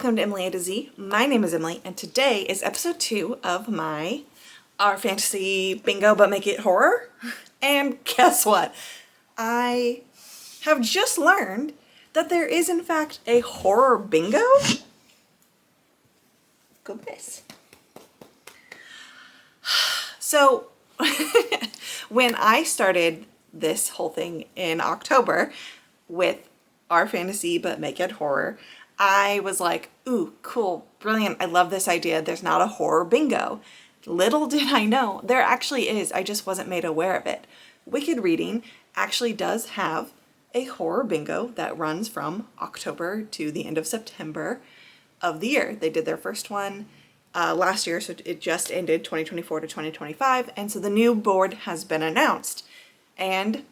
welcome to Emily A to Z. My name is Emily, and today is episode 2 of my Our Fantasy Bingo But Make It Horror. And guess what? I have just learned that there is in fact a horror bingo. Goodness. So, when I started this whole thing in October with Our Fantasy But Make It Horror, I was like, ooh, cool, brilliant, I love this idea. There's not a horror bingo. Little did I know, there actually is. I just wasn't made aware of it. Wicked Reading actually does have a horror bingo that runs from October to the end of September of the year. They did their first one last year, so it just ended 2024 to 2025, and so the new board has been announced, and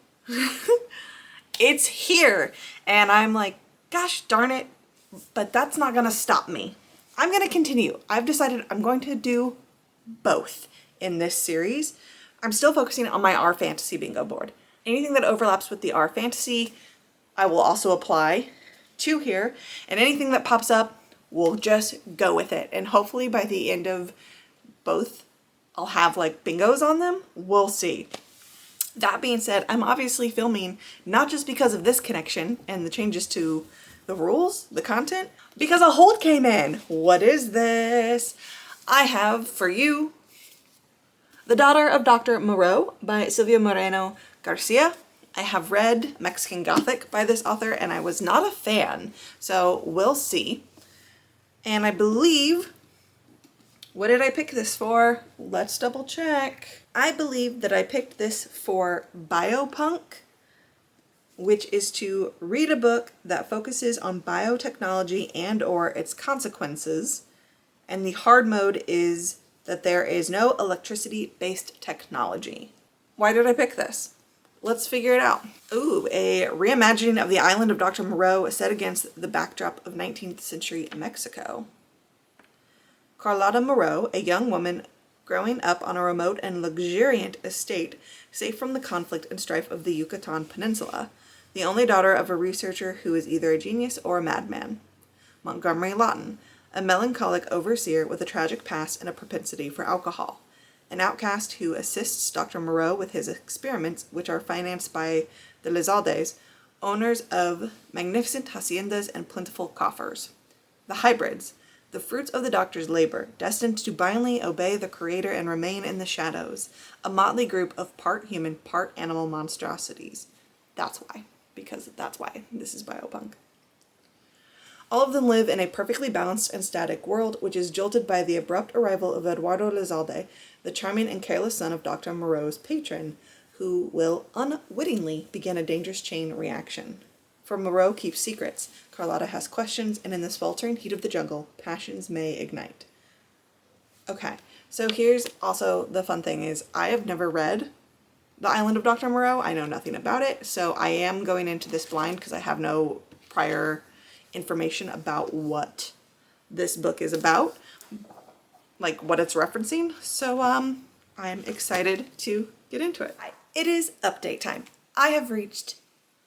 it's here, and I'm like, gosh darn it, but that's not gonna stop me. I'm gonna continue. I've decided I'm going to do both in this series. I'm still focusing on my Our Fantasy bingo board. Anything that overlaps with the Our Fantasy, I will also apply to here, and anything that pops up, we'll just go with it. And hopefully by the end of both, I'll have like bingos on them. We'll see. That being said, I'm obviously filming not just because of this connection and the changes to the rules, the content, because a hold came in. What is this? I have for you The Daughter of Dr. Moreau by Silvia Moreno-Garcia. I have read Mexican Gothic by this author and I was not a fan, so we'll see. And I believe, what did I pick this for? Let's double check. I believe that I picked this for biopunk, which is to read a book that focuses on biotechnology and or its consequences. And the hard mode is that there is no electricity-based technology. Why did I pick this? Let's figure it out. Ooh, a reimagining of the island of Dr. Moreau set against the backdrop of 19th century Mexico. Carlotta Moreau, a young woman growing up on a remote and luxuriant estate, safe from the conflict and strife of the Yucatan Peninsula, the only daughter of a researcher who is either a genius or a madman. Montgomery Lawton, a melancholic overseer with a tragic past and a propensity for alcohol. An outcast who assists Dr. Moreau with his experiments, which are financed by the Lizaldes, owners of magnificent haciendas and plentiful coffers. The hybrids, the fruits of the doctor's labor, destined to blindly obey the Creator and remain in the shadows, a motley group of part human, part animal monstrosities. That's why, because that's why this is biopunk. All of them live in a perfectly balanced and static world, which is jolted by the abrupt arrival of Eduardo Lizalde, the charming and careless son of Dr. Moreau's patron, who will unwittingly begin a dangerous chain reaction. For Moreau keeps secrets, Carlotta has questions, and in the sweltering heat of the jungle, passions may ignite. Okay, so here's also the fun thing is I have never read The Island of Dr. Moreau. I know nothing about it, so I am going into this blind because I have no prior information about what this book is about, like what it's referencing. So I'm excited to get into it. It is update time. I have reached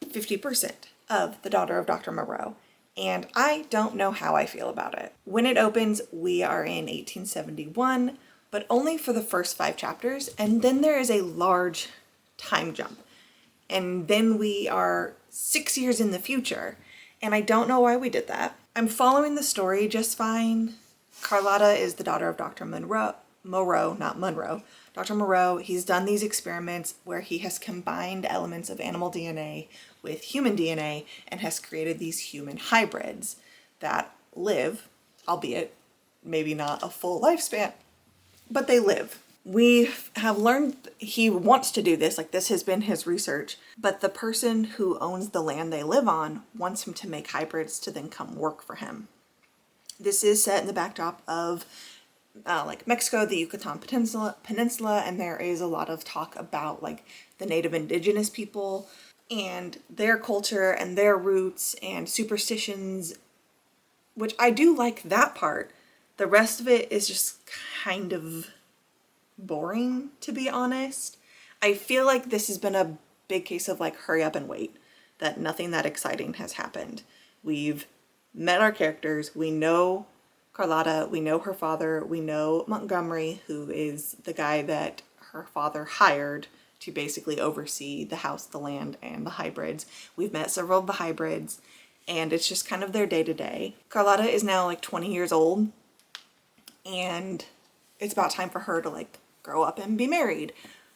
50% of The Daughter of Dr. Moreau, and I don't know how I feel about it. When it opens, we are in 1871, but only for the first 5 chapters, and then there is a large time jump. And then we are 6 years in the future, and I don't know why we did that. I'm following the story just fine. Carlotta is the daughter of Dr. Moreau, not Monroe. Dr. Moreau, he's done these experiments where he has combined elements of animal DNA with human DNA and has created these human hybrids that live, albeit maybe not a full lifespan, but they live. We have learned he wants to do this, like this has been his research, but the person who owns the land they live on wants him to make hybrids to then come work for him. This is set in the backdrop of like Mexico, the Yucatan Peninsula, and there is a lot of talk about like the native indigenous people and their culture and their roots and superstitions, which I do like that part. The rest of it is just kind of boring, to be honest. I feel like this has been a big case of like hurry up and wait, that nothing that exciting has happened. We've met our characters. We know Carlotta, we know her father, we know Montgomery, who is the guy that her father hired to basically oversee the house, the land, and the hybrids. We've met several of the hybrids, and it's just kind of their day-to-day. Carlotta is now like 20 years old, and it's about time for her to like grow up and be married.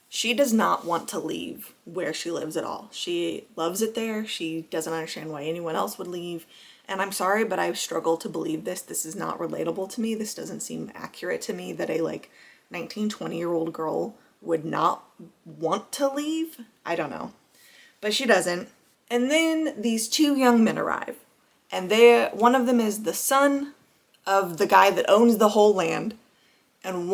She does not want to leave where she lives at all. She loves it there. She doesn't understand why anyone else would leave. And I'm sorry, but I struggle to believe this. This is not relatable to me. This doesn't seem accurate to me that a like 19, 20-year-old girl would not want to leave. I don't know. But she doesn't. And then these two young men arrive. And one of them is the son of the guy that owns the whole land. And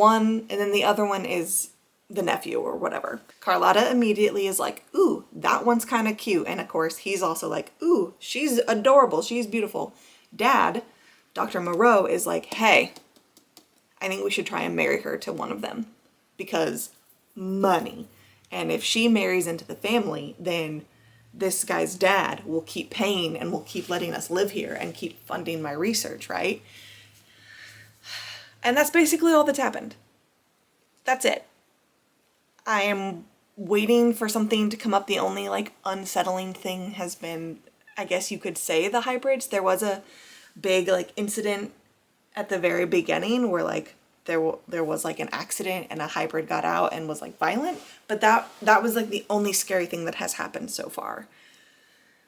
then the other one is the nephew or whatever. Carlotta immediately is like, ooh, that one's kind of cute. And of course, he's also like, ooh, she's adorable. She's beautiful. Dad, Dr. Moreau, is like, hey, I think we should try and marry her to one of them because money. And if she marries into the family, then this guy's dad will keep paying and will keep letting us live here and keep funding my research, right? And that's basically all that's happened. That's it. I am waiting for something to come up. The only like unsettling thing has been, I guess you could say, the hybrids. There was a big like incident at the very beginning where like there was like an accident and a hybrid got out and was like violent, but that was like the only scary thing that has happened so far.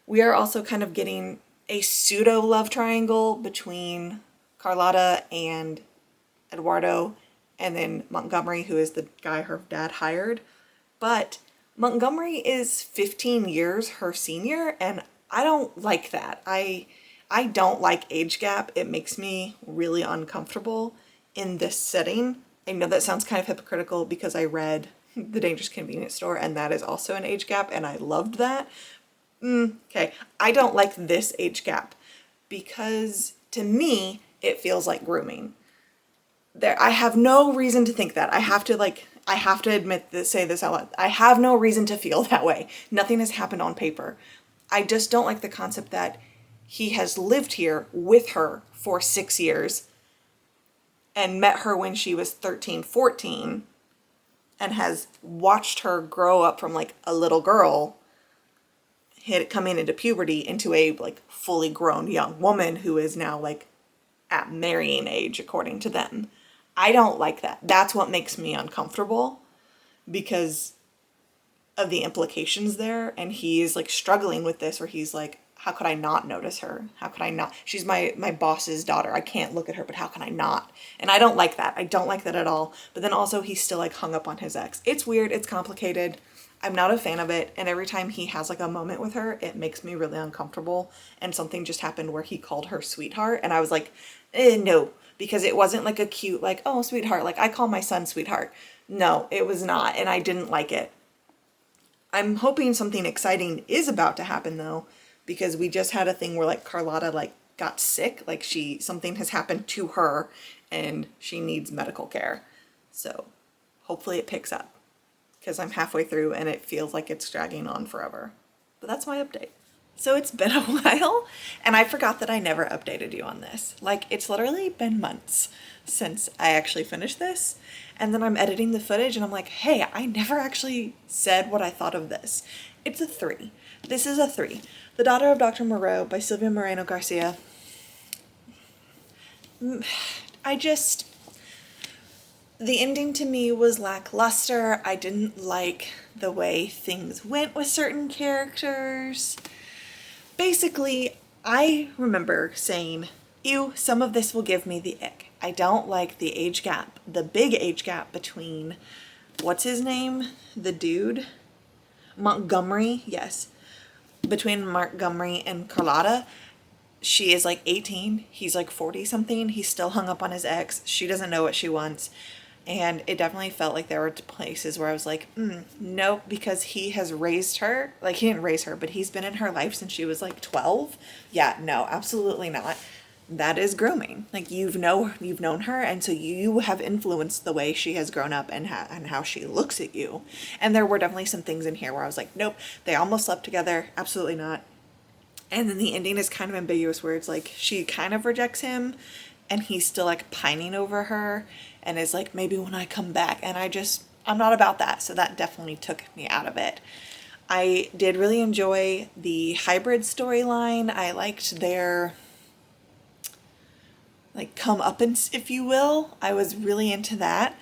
We are also kind of getting a pseudo love triangle between Carlotta and Eduardo, and then Montgomery, who is the guy her dad hired. But Montgomery is 15 years her senior, and I don't like that. I don't like age gap. It makes me really uncomfortable in this setting. I know that sounds kind of hypocritical because I read The Dangerous Convenience Store, and that is also an age gap, and I loved that. Okay, I don't like this age gap because to me, it feels like grooming. I have no reason to think that. I have to admit this, say this out loud. I have no reason to feel that way. Nothing has happened on paper. I just don't like the concept that he has lived here with her for 6 years and met her when she was 13, 14 and has watched her grow up from like a little girl coming into puberty into a like fully grown young woman who is now like at marrying age according to them. I don't like that. That's what makes me uncomfortable because of the implications there. And he is like struggling with this where he's like, how could I not notice her? How could I not? She's my boss's daughter. I can't look at her, but how can I not? And I don't like that. I don't like that at all. But then also he's still like hung up on his ex. It's weird. It's complicated. I'm not a fan of it. And every time he has like a moment with her, it makes me really uncomfortable. And something just happened where he called her sweetheart. And I was like, no, because it wasn't like a cute, like, oh, sweetheart. Like I call my son sweetheart. No, it was not. And I didn't like it. I'm hoping something exciting is about to happen though, because we just had a thing where like Carlotta like got sick. Like something has happened to her and she needs medical care. So hopefully it picks up. Because I'm halfway through and it feels like it's dragging on forever. But that's my update. So it's been a while and I forgot that I never updated you on this. Like it's literally been months since I actually finished this. And then I'm editing the footage and I'm like, hey, I never actually said what I thought of this. It's a 3. This is a 3. The Daughter of Dr. Moreau by Silvia Moreno-Garcia. The ending to me was lackluster. I didn't like the way things went with certain characters. Basically, I remember saying, ew, some of this will give me the ick. I don't like the age gap, the big age gap between, what's his name? The dude? Montgomery, yes. Between Montgomery and Carlotta. She is like 18, he's like 40 something. He's still hung up on his ex. She doesn't know what she wants. And it definitely felt like there were places where I was like, nope, because he has raised her. Like, he didn't raise her, but he's been in her life since she was like 12. Yeah, no, absolutely not. That is grooming. Like, you've known her, and so you have influenced the way she has grown up and how she looks at you. And there were definitely some things in here where I was like, nope, they almost slept together. Absolutely not. And then the ending is kind of ambiguous where it's like she kind of rejects him and he's still like pining over her and is like, maybe when I come back. And I'm not about that. So that definitely took me out of it. I did really enjoy the hybrid storyline. I liked their like comeuppance, if you will. I was really into that.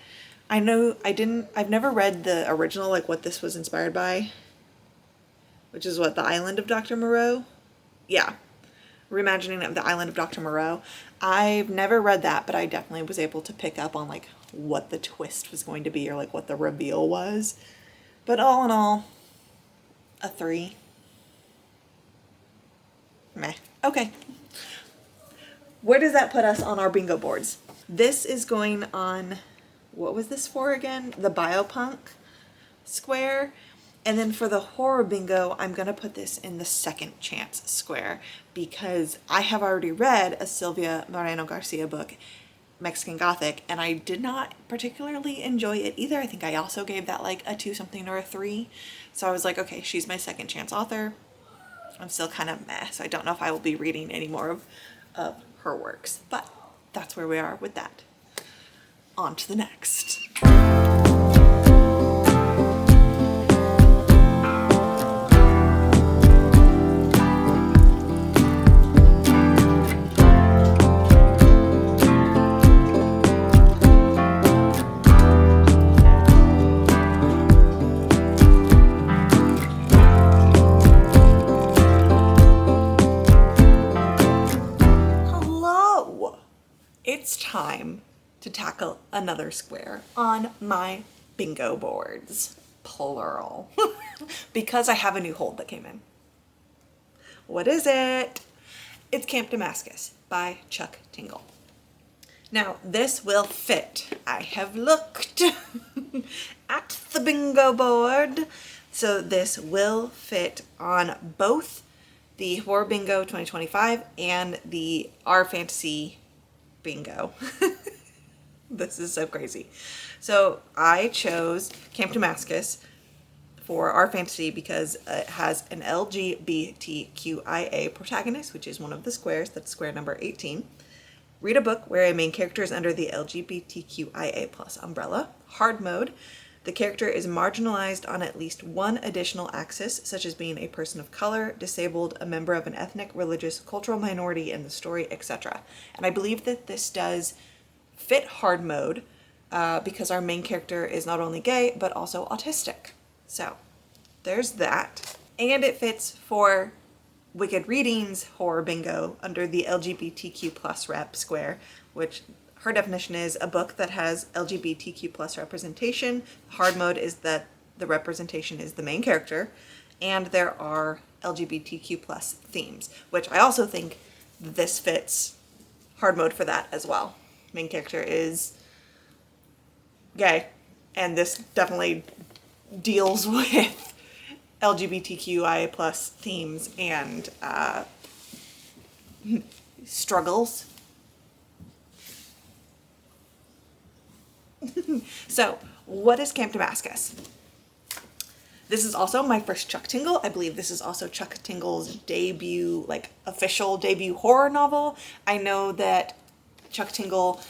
I've never read the original, like what this was inspired by, which is what, the Island of Dr. Moreau? Yeah. Reimagining of the Island of Dr. Moreau. I've never read that, but I definitely was able to pick up on like what the twist was going to be or like what the reveal was. But all in all, a 3. Meh. Okay. Where does that put us on our bingo boards? This is going on, what was this for again? The biopunk square. And then for the horror bingo, I'm going to put this in the second chance square because I have already read a Silvia Moreno-Garcia book, Mexican Gothic, and I did not particularly enjoy it either. I think I also gave that like a 2 something or a 3. So I was like, okay, she's my second chance author. I'm still kind of meh, so I don't know if I will be reading any more of her works, but that's where we are with that. On to the next. It's time to tackle another square on my bingo boards, plural, because I have a new hold that came in. What is it? It's Camp Damascus by Chuck Tingle. Now, this will fit. I have looked at the bingo board. So this will fit on both the Horror Bingo 2025 and the Our Fantasy Bingo. This is so crazy. So I chose Camp Damascus for Our Fantasy because it has an LGBTQIA protagonist, which is one of the squares. That's square number 18. Read a book where a main character is under the LGBTQIA plus umbrella. Hard mode. The character is marginalized on at least one additional axis, such as being a person of color, disabled, a member of an ethnic, religious, cultural minority in the story, etc. And I believe that this does fit hard mode because our main character is not only gay, but also autistic. So there's that. And it fits for Wicked Readings Horror Bingo under the LGBTQ plus rep square, which her definition is a book that has LGBTQ plus representation. Hard mode is that the representation is the main character, and there are LGBTQ plus themes, which I also think this fits hard mode for that as well. Main character is gay, and this definitely deals with LGBTQIA plus themes and struggles. So, what is Camp Damascus? This is also my first Chuck Tingle. I believe this is also Chuck Tingle's debut, like official debut horror novel. I know that Chuck Tingle,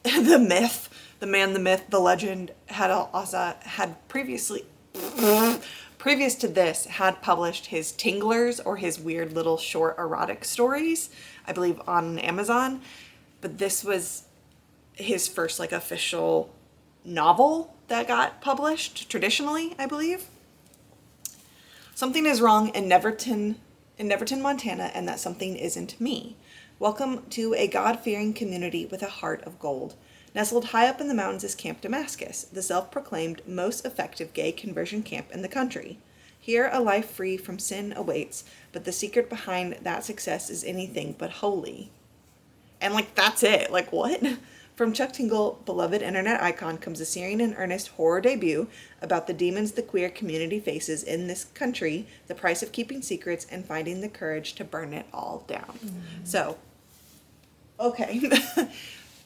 the myth, the man, the myth, the legend, had previously, previous to this, had published his Tinglers, or his weird little short erotic stories, I believe on Amazon. But this was his first like official novel that got published traditionally, I believe. Something is wrong in Neverton, Montana, and that something isn't me. Welcome to a God-fearing community with a heart of gold. Nestled high up in the mountains is Camp Damascus, the self-proclaimed most effective gay conversion camp in the country. Here, a life free from sin awaits, but the secret behind that success is anything but holy. And like, that's it. Like, what? From Chuck Tingle, beloved internet icon, comes a searing and earnest horror debut about the demons the queer community faces in this country, the price of keeping secrets, and finding the courage to burn it all down. So, okay.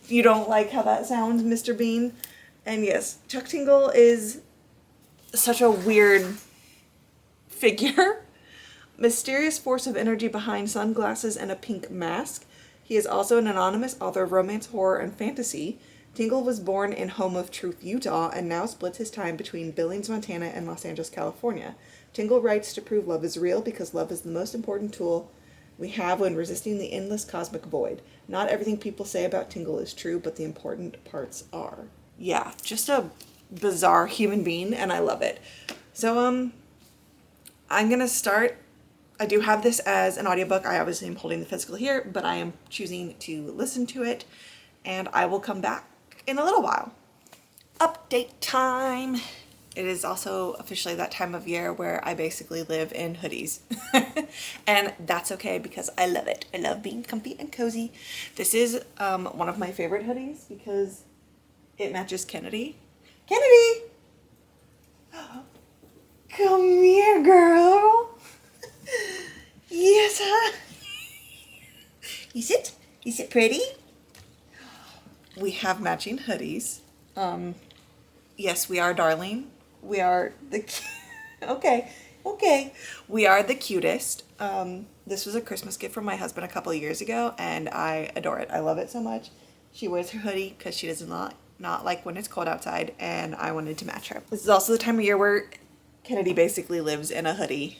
You don't like how that sounds, Mr. Bean? And yes, Chuck Tingle is such a weird figure. mysterious force of energy behind sunglasses and a pink mask. He is also an anonymous author of romance, horror, and fantasy. Tingle was born in Home of Truth, Utah, and now splits his time between Billings, Montana, and Los Angeles, California. Tingle writes to prove love is real because love is the most important tool we have when resisting the endless cosmic void. Not everything people say about Tingle is true, but the important parts are. Yeah, just a bizarre human being, and I love it. So, I'm gonna start. I do have this as an audiobook. I obviously am holding the physical here, but I am choosing to listen to it, and I will come back in a little while. Update time. It is also officially that time of year where I basically live in hoodies. And that's okay because I love it. I love being comfy and cozy. This is one of my favorite hoodies because it matches Kennedy. Kennedy! Come here, girl. Yes, huh? Is it pretty? We have matching hoodies. Yes, we are darling. We are the okay. We are the cutest. This was a Christmas gift from my husband a couple of years ago, and I adore it. I love it so much. She wears her hoodie because she does not like when it's cold outside, and I wanted to match her. This is also the time of year where Kennedy basically lives in a hoodie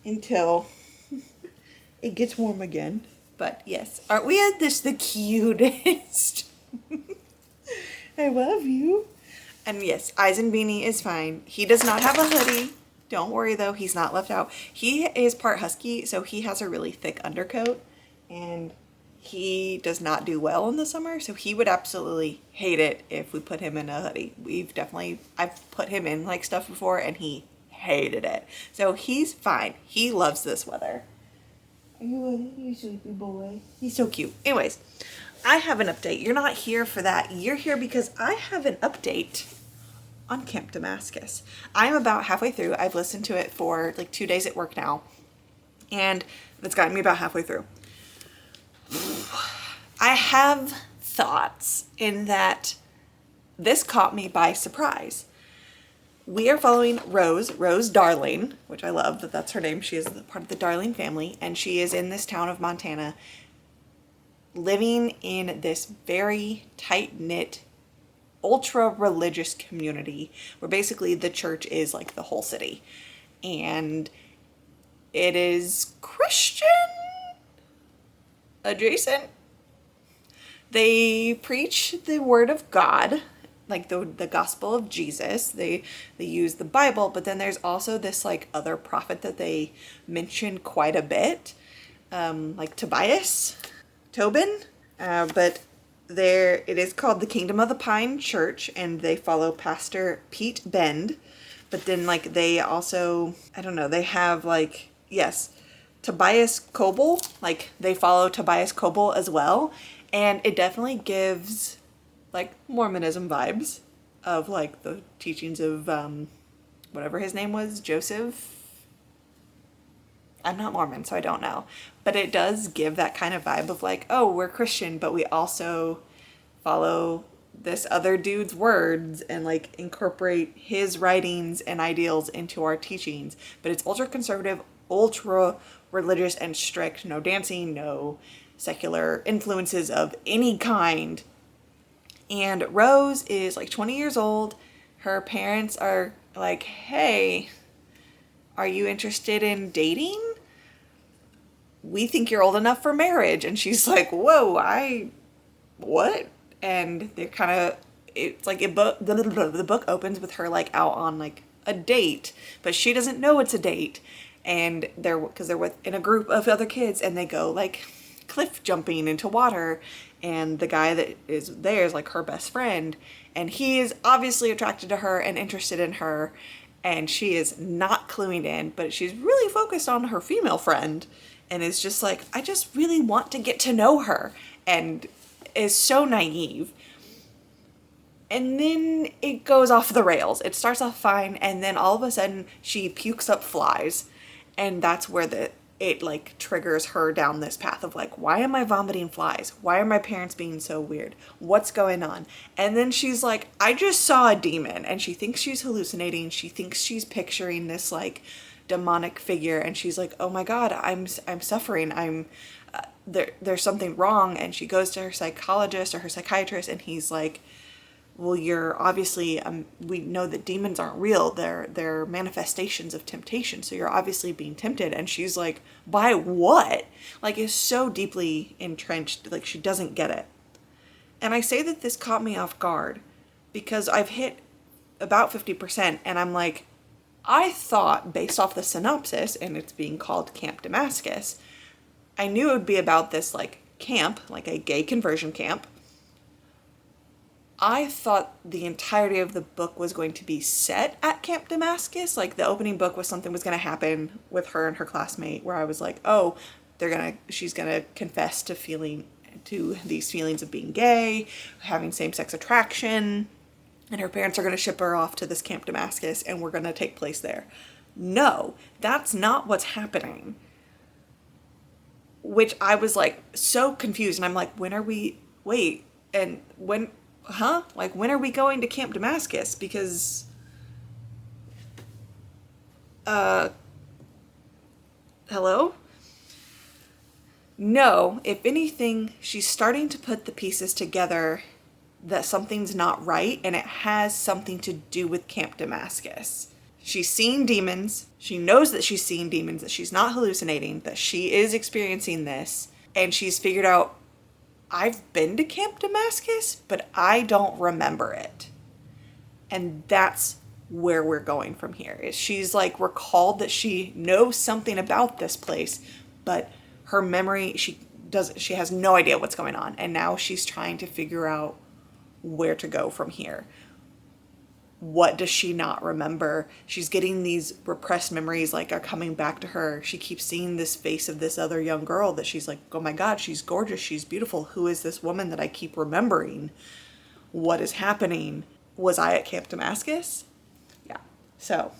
until it gets warm again. But yes, aren't we just the cutest? I love you. And yes, Eisen Beanie is fine. He does not have a hoodie. Don't worry though, he's not left out. He is part husky, so he has a really thick undercoat, and he does not do well in the summer, so he would absolutely hate it if we put him in a hoodie. I've put him in like stuff before, and he hated it. So he's fine. He loves this weather. You sleepy boy. He's so cute. Anyways, I have an update. You're not here for that. You're here because I have an update on Camp Damascus. I'm about halfway through. I've listened to it for like 2 days at work now, and it's gotten me about halfway through. I have thoughts in that this caught me by surprise. We are following Rose Darling, which I love that that's her name. She is part of the Darling family, and she is in this town of Montana, living in this very tight-knit, ultra-religious community where basically the church is like the whole city. And it is Christian adjacent. They preach the word of God, like the gospel of Jesus. They use the Bible, but then there's also this like other prophet that they mention quite a bit, like Tobin, but it is called the Kingdom of the Pine Church, and they follow Pastor Pete Bend. But then like they also, I don't know, they have like, yes, Tobias Coble, like they follow Tobias Coble as well, and it definitely gives like Mormonism vibes of like the teachings of whatever his name was, Joseph. I'm not Mormon, so I don't know, but it does give that kind of vibe of like, oh, we're Christian, but we also follow this other dude's words and like incorporate his writings and ideals into our teachings. But it's ultra conservative, ultra religious and strict. No dancing, no secular influences of any kind. And Rose is like 20 years old. Her parents are like, hey, are you interested in dating? We think you're old enough for marriage. And she's like, whoa, what? And they're kind of, it's like the book opens with her like out on like a date, but she doesn't know it's a date. And they're in a group of other kids, and they go like cliff jumping into water, and the guy that is there is like her best friend, and he is obviously attracted to her and interested in her, and she is not cluing in, but she's really focused on her female friend, and is just like, I just really want to get to know her, and is so naive. And then it goes off the rails. It starts off fine, and then all of a sudden she pukes up flies, and that's where it like triggers her down this path of like, why am I vomiting flies? Why are my parents being so weird? What's going on? And then she's like, I just saw a demon, and she thinks she's hallucinating. She thinks she's picturing this like demonic figure, and she's like, oh my God, I'm suffering. There's something wrong. And she goes to her psychologist or her psychiatrist, and he's like, well, you're obviously, we know that demons aren't real. They're manifestations of temptation. So you're obviously being tempted. And she's like, by what? Like, is so deeply entrenched. Like, she doesn't get it. And I say that this caught me off guard because I've hit about 50%. And I'm like, I thought based off the synopsis, and it's being called Camp Damascus, I knew it would be about this like camp, like a gay conversion camp. I thought the entirety of the book was going to be set at Camp Damascus. Like the opening book was something was going to happen with her and her classmate, where I was like, oh, she's gonna confess to these feelings of being gay, having same-sex attraction, and her parents are gonna ship her off to this Camp Damascus, and we're gonna take place there. No, that's not what's happening. Which I was like so confused, and I'm like, when are we going to Camp Damascus? Because hello? No, if anything, she's starting to put the pieces together that something's not right, and it has something to do with Camp Damascus. She's seeing demons. She knows that she's seeing demons, that she's not hallucinating, that she is experiencing this. And she's figured out, I've been to Camp Damascus, but I don't remember it. And that's where we're going from here. Is she's like recalled that she knows something about this place, but her memory, she has no idea what's going on. And now she's trying to figure out where to go from here. What does she not remember? She's getting these repressed memories like are coming back to her. She keeps seeing this face of this other young girl that she's like, oh my God, she's gorgeous, she's beautiful. Who is this woman that I keep remembering? What is happening? Was I at Camp Damascus? Yeah. So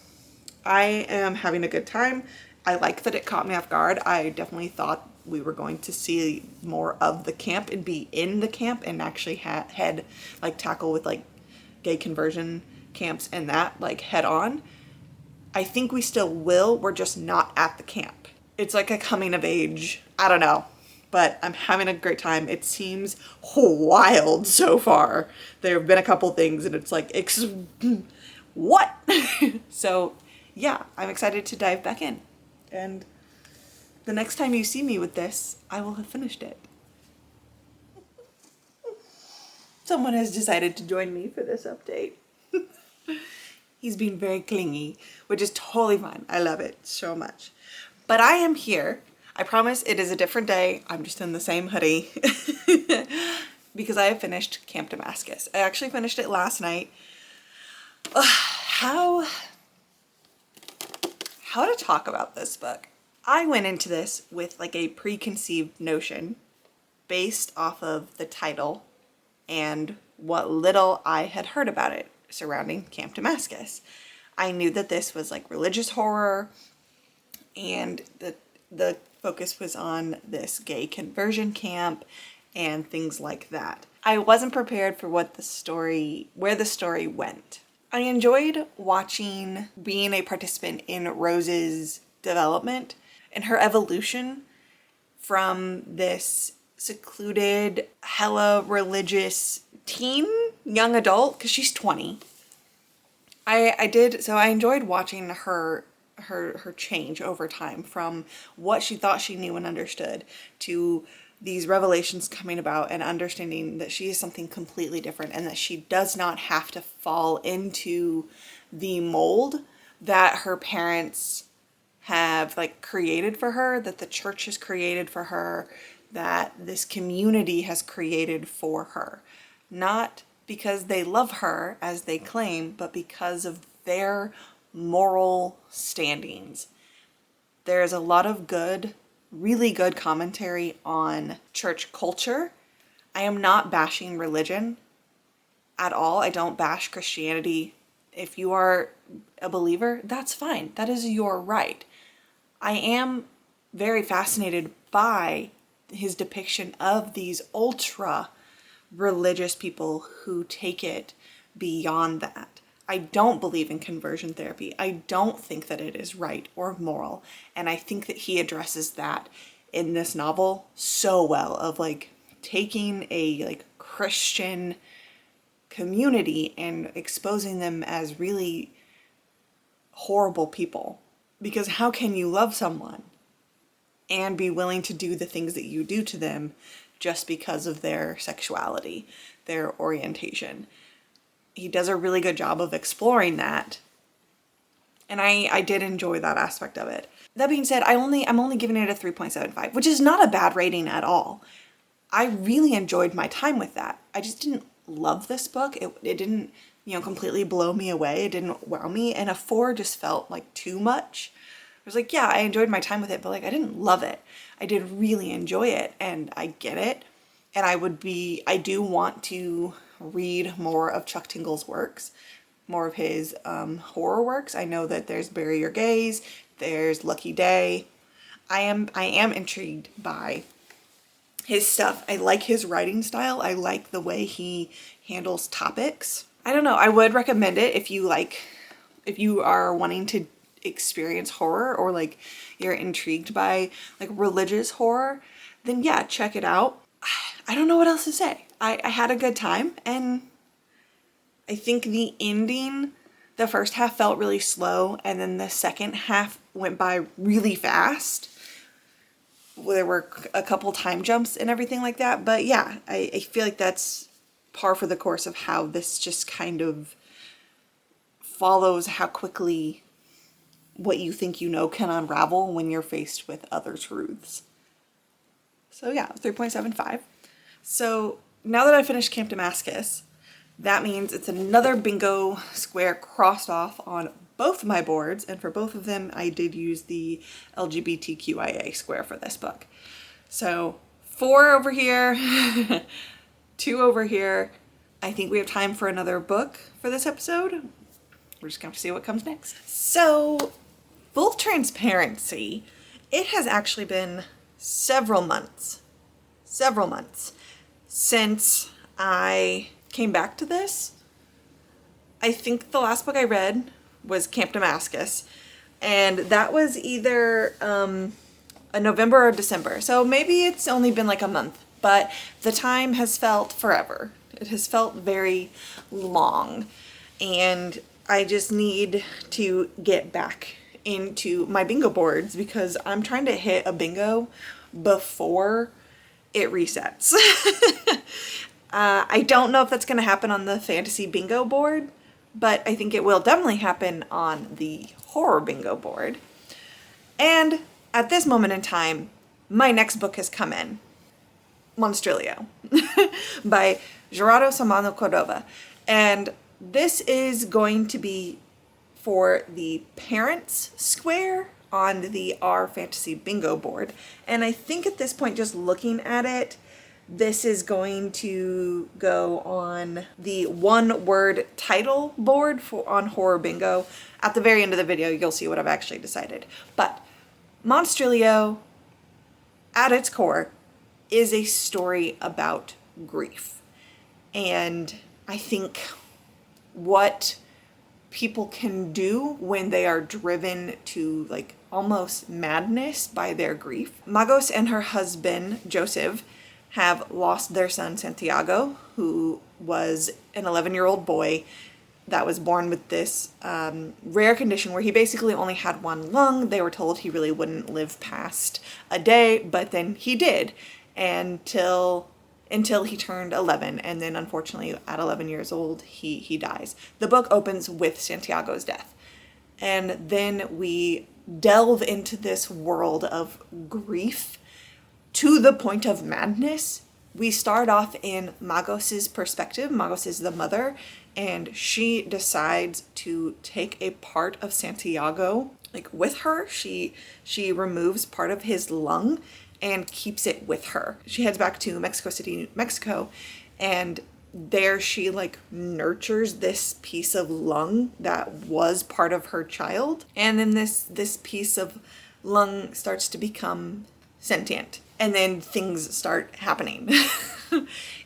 I am having a good time. I like that it caught me off guard. I definitely thought we were going to see more of the camp and be in the camp and actually tackle with like gay conversion camps and that like head on. I think we still will. We're just not at the camp. It's like a coming of age. I don't know, but I'm having a great time. It seems wild so far. There have been a couple things and it's like, what? So yeah, I'm excited to dive back in. And the next time you see me with this, I will have finished it. Someone has decided to join me for this update. He's being very clingy, which is totally fine. I love it so much. But I am here. I promise it is a different day. I'm just in the same hoodie because I have finished Camp Damascus. I actually finished it last night. How to talk about this book? I went into this with like a preconceived notion based off of the title and what little I had heard about it surrounding Camp Damascus. I knew that this was like religious horror and the focus was on this gay conversion camp and things like that. I wasn't prepared for where the story went. I enjoyed being a participant in Rose's development and her evolution from this secluded, hella religious teen, young adult, because she's 20. I enjoyed watching her change over time from what she thought she knew and understood to these revelations coming about and understanding that she is something completely different and that she does not have to fall into the mold that her parents have like created for her, that the church has created for her, that this community has created for her. Not because they love her as they claim, but because of their moral standings. There's a lot of really good commentary on church culture. I am not bashing religion at all. I don't bash Christianity. If you are a believer, that's fine. That is your right. I am very fascinated by his depiction of these ultra religious people who take it beyond that. I don't believe in conversion therapy. I don't think that it is right or moral. And I think that he addresses that in this novel so well, of like taking a like Christian community and exposing them as really horrible people. Because how can you love someone and be willing to do the things that you do to them just because of their sexuality, their orientation? He does a really good job of exploring that. And I did enjoy that aspect of it. That being said, I'm only giving it a 3.75, which is not a bad rating at all. I really enjoyed my time with that. I just didn't love this book. It didn't, completely blow me away. It didn't wow me. And a 4 just felt like too much. I was like, yeah, I enjoyed my time with it, but like I didn't love it. I did really enjoy it, and I get it. And I do want to read more of Chuck Tingle's works, more of his horror works. I know that there's Bury Your Gaze, there's Lucky Day. I am intrigued by his stuff. I like his writing style. I like the way he handles topics. I don't know. I would recommend it if you are wanting to experience horror, or like you're intrigued by like religious horror, then yeah, check it out. I don't know what else to say. I had a good time, and I think the ending, the first half felt really slow, and then the second half went by really fast. There were a couple time jumps and everything like that, but yeah, I feel like that's par for the course of how this just kind of follows how quickly what you think you know can unravel when you're faced with other truths. So yeah, 3.75. So now that I finished Camp Damascus, that means it's another bingo square crossed off on both my boards, and for both of them I did use the LGBTQIA square for this book. So 4 over here, 2 over here. I think we have time for another book for this episode. We're just going to see what comes next. So, full transparency, it has actually been several months since I came back to this. I think the last book I read was Camp Damascus, and that was either a November or December. So maybe it's only been like a month, but the time has felt forever. It has felt very long, and I just need to get back into my bingo boards because I'm trying to hit a bingo before it resets. I don't know if that's going to happen on the fantasy bingo board, but I think it will definitely happen on the horror bingo board. And at this moment in time, my next book has come in. Monstrilio by Gerardo, Samano, Cordova. And this is going to be for the parents square on the R Fantasy bingo board. And I think at this point, just looking at it, this is going to go on the one-word title board on horror bingo. At the very end of the video, you'll see what I've actually decided. But Monstrilio, at its core, is a story about grief. And I think what people can do when they are driven to like almost madness by their grief. Magos and her husband, Joseph, have lost their son, Santiago, who was an 11-year-old boy that was born with this rare condition where he basically only had one lung. They were told he really wouldn't live past a day, but then he did until he turned 11, and then unfortunately at 11 years old he dies. The book opens with Santiago's death, and then we delve into this world of grief to the point of madness. We start off in Magos's perspective. Magos is the mother, and she decides to take a part of Santiago like with her. She removes part of his lung and keeps it with her. She heads back to Mexico City, Mexico, and there she like nurtures this piece of lung that was part of her child. And then this piece of lung starts to become sentient. and then things start happening.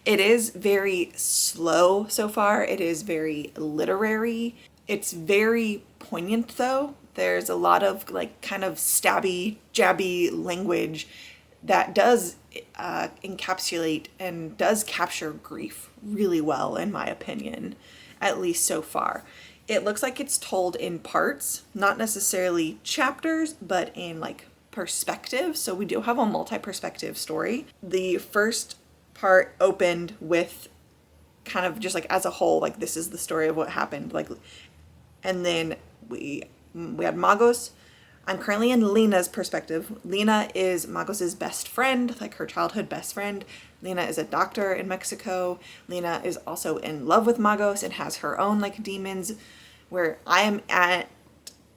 It is very slow so far. It is very literary. It's very poignant though. There's a lot of like kind of stabby, jabby language that does encapsulate and does capture grief really well, in my opinion, at least so far. It looks like it's told in parts, not necessarily chapters, but in like perspective. So we do have a multi-perspective story. The first part opened with kind of just like as a whole, like this is the story of what happened, like, and then we had Magos. I'm currently in Lena's perspective. Lena is Magos's best friend, like her childhood best friend. Lena is a doctor in Mexico. Lena is also in love with Magos and has her own like demons, where I'm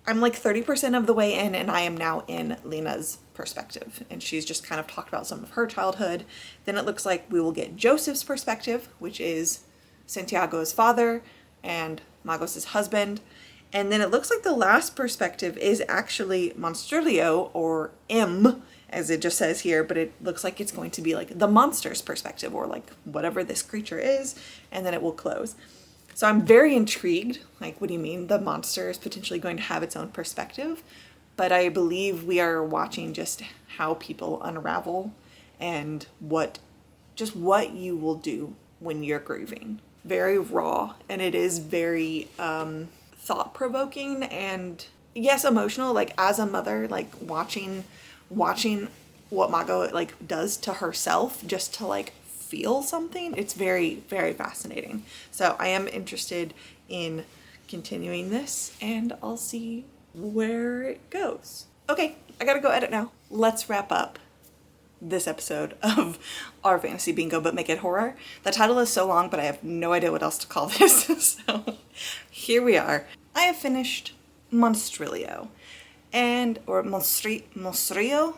like 30% of the way in, and I am now in Lena's perspective. And she's just kind of talked about some of her childhood. Then it looks like we will get Joseph's perspective, which is Santiago's father and Magos's husband. And then it looks like the last perspective is actually Monstrilio, or M, as it just says here, but it looks like it's going to be like the monster's perspective, or like whatever this creature is, and then it will close. So I'm very intrigued. Like, what do you mean the monster is potentially going to have its own perspective? But I believe we are watching just how people unravel and what you will do when you're grieving. Very raw, and it is very thought-provoking and yes, emotional. Like as a mother, like watching what Mago like does to herself just to like feel something. It's very, very fascinating. So I am interested in continuing this, and I'll see where it goes. Okay, I gotta go edit now. Let's wrap up this episode of our fantasy bingo but make it horror. The title is so long, but I have no idea what else to call this. So here we are. I have finished Monstrilio, or Monstrilio.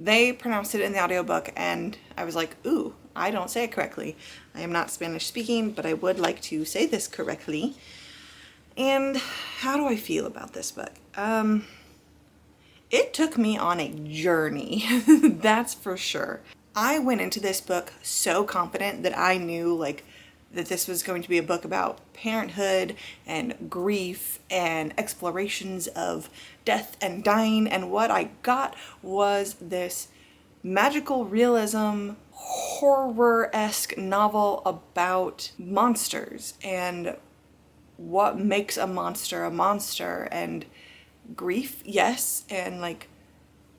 They pronounced it in the audiobook, and I was like, ooh, I don't say it correctly. I am not Spanish speaking, but I would like to say this correctly. And how do I feel about this book? It took me on a journey, that's for sure. I went into this book so confident that I knew like that this was going to be a book about parenthood and grief and explorations of death and dying, and what I got was this magical realism, horror-esque novel about monsters and what makes a monster, and grief, yes, and like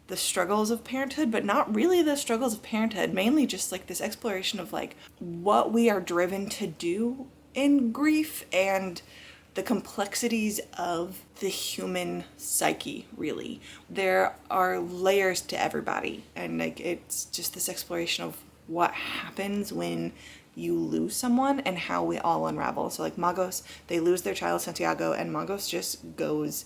the struggles of parenthood, but not really the struggles of parenthood, mainly just like this exploration of like what we are driven to do in grief and the complexities of the human psyche, really. There are layers to everybody, and like it's just this exploration of what happens when you lose someone and how we all unravel. So like Magos, they lose their child Santiago, and Magos just goes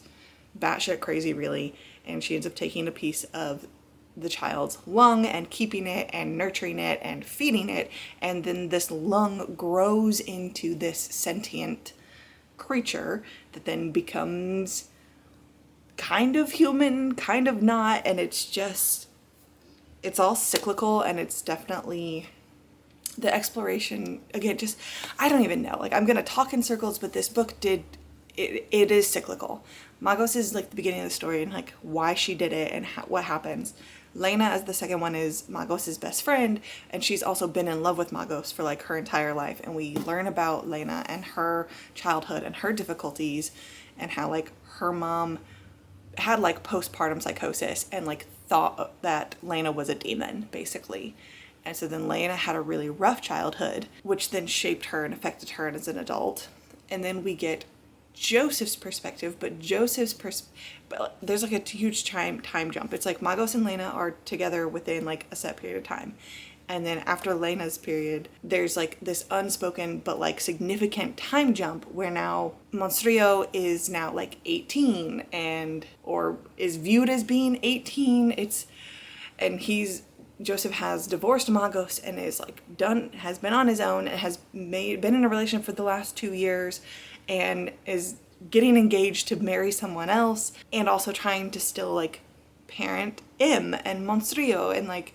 batshit crazy, really, and she ends up taking a piece of the child's lung and keeping it and nurturing it and feeding it, and then this lung grows into this sentient creature that then becomes kind of human, kind of not, and it's all cyclical, and it's definitely the exploration, again, just, I don't even know, like I'm gonna talk in circles, but this book it is cyclical. Magos is like the beginning of the story and like why she did it and what happens. Lena, as the second one, is Magos' best friend, and she's also been in love with Magos for like her entire life, and we learn about Lena and her childhood and her difficulties and how like her mom had like postpartum psychosis and like thought that Lena was a demon, basically. And so then Lena had a really rough childhood, which then shaped her and affected her as an adult. And then we get Joseph's perspective, but but there's like a huge time jump. It's like Magos and Lena are together within like a set period of time, and then after Lena's period there's like this unspoken but like significant time jump where now Monstrilio is now like 18 or is viewed as being 18. Joseph has divorced Magos and has been on his own and has been in a relationship for the last 2 years and is getting engaged to marry someone else, and also trying to still like parent M and Monstrilio, and like,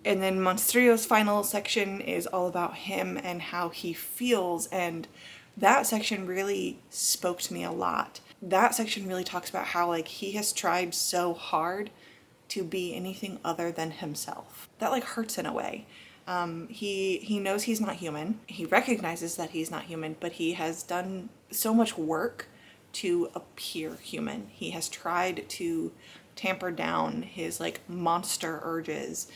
and then Monstrilio's final section is all about him and how he feels, and that section really spoke to me a lot. That section really talks about how like he has tried so hard to be anything other than himself. That like hurts in a way. He knows he's not human. He recognizes that he's not human, but he has done so much work to appear human. He has tried to tamper down his like monster urges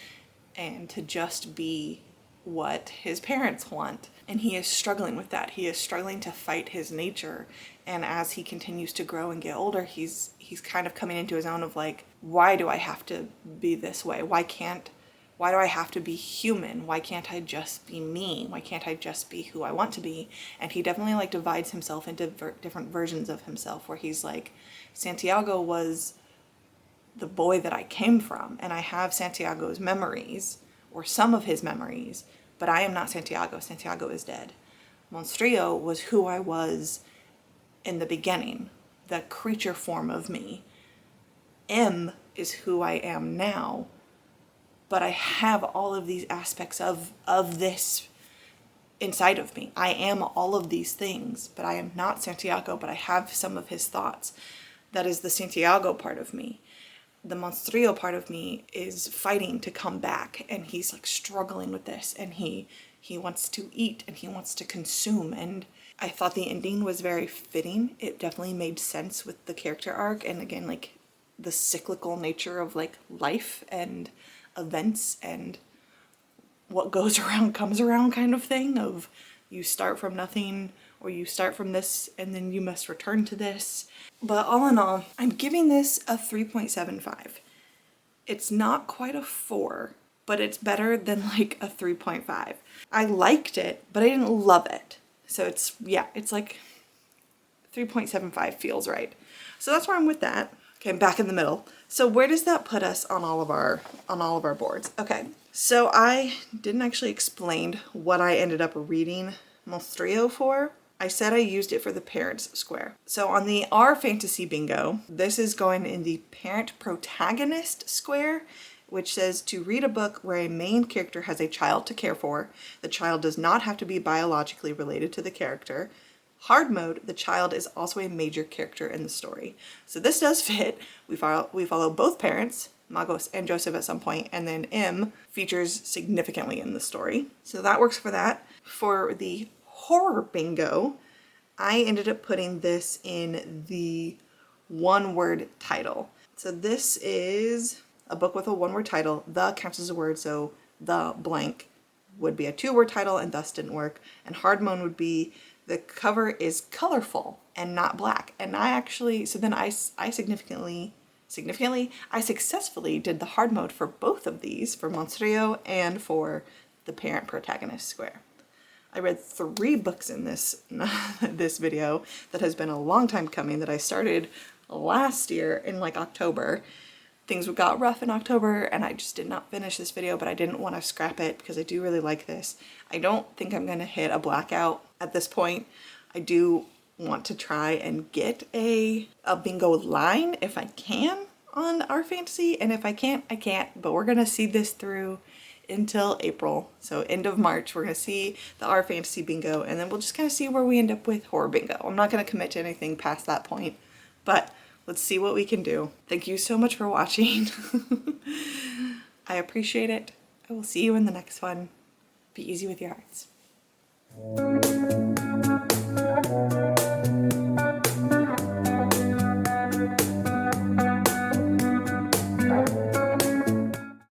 and to just be what his parents want. And he is struggling with that. He is struggling to fight his nature. And as he continues to grow and get older, he's kind of coming into his own of like, why do I have to be this way? Why do I have to be human? Why can't I just be me? Why can't I just be who I want to be? And he definitely like divides himself into different versions of himself, where he's like, Santiago was the boy that I came from, and I have Santiago's memories, or some of his memories, but I am not Santiago. Santiago is dead. Monstrilio was who I was in the beginning, the creature form of me. M is who I am now, but I have all of these aspects of this inside of me. I am all of these things, but I am not Santiago, but I have some of his thoughts. That is the Santiago part of me. The Monstrilio part of me is fighting to come back, and he's like struggling with this, and he wants to eat and he wants to consume. And I thought the ending was very fitting. It definitely made sense with the character arc, and again, like the cyclical nature of like life and events, and what goes around comes around kind of thing, of you start from nothing, or you start from this and then you must return to this. But all in all, I'm giving this a 3.75. It's not quite a 4, but it's better than like a 3.5. I liked it, but I didn't love it. So it's, yeah, it's like 3.75 feels right. So that's where I'm with that. Okay, I'm back in the middle. So where does that put us on all of our boards? Okay, so I didn't actually explain what I ended up reading Monstrilio for. I said I used it for the parents square. So on the R fantasy bingo, this is going in the parent protagonist square, which says to read a book where a main character has a child to care for. The child does not have to be biologically related to the character. Hard mode, the child is also a major character in the story. So this does fit. We follow both parents, Magos and Joseph at some point, and then M features significantly in the story. So that works for that. For the horror bingo, I ended up putting this in the one-word title. So this is a book with a one-word title. The counts as a word, so the blank would be a two-word title and thus didn't work. And hard mode would be the cover is colorful and not black. And I actually, so then I successfully did the hard mode for both of these, for Monstrilio and for the parent protagonist square. I read 3 books in this this video that has been a long time coming, that I started last year in like October. Things got rough in October and I just did not finish this video, but I didn't want to scrap it because I do really like this. I don't think I'm going to hit a blackout at this point. I do want to try and get a bingo line if I can on our fantasy, and if I can't, I can't, but we're going to see this through until April. So end of March, we're going to see the R fantasy bingo, and then we'll just kind of see where we end up with horror bingo. I'm not going to commit to anything past that point, but let's see what we can do. Thank you so much for watching. I appreciate it. I will see you in the next one. Be easy with your hearts.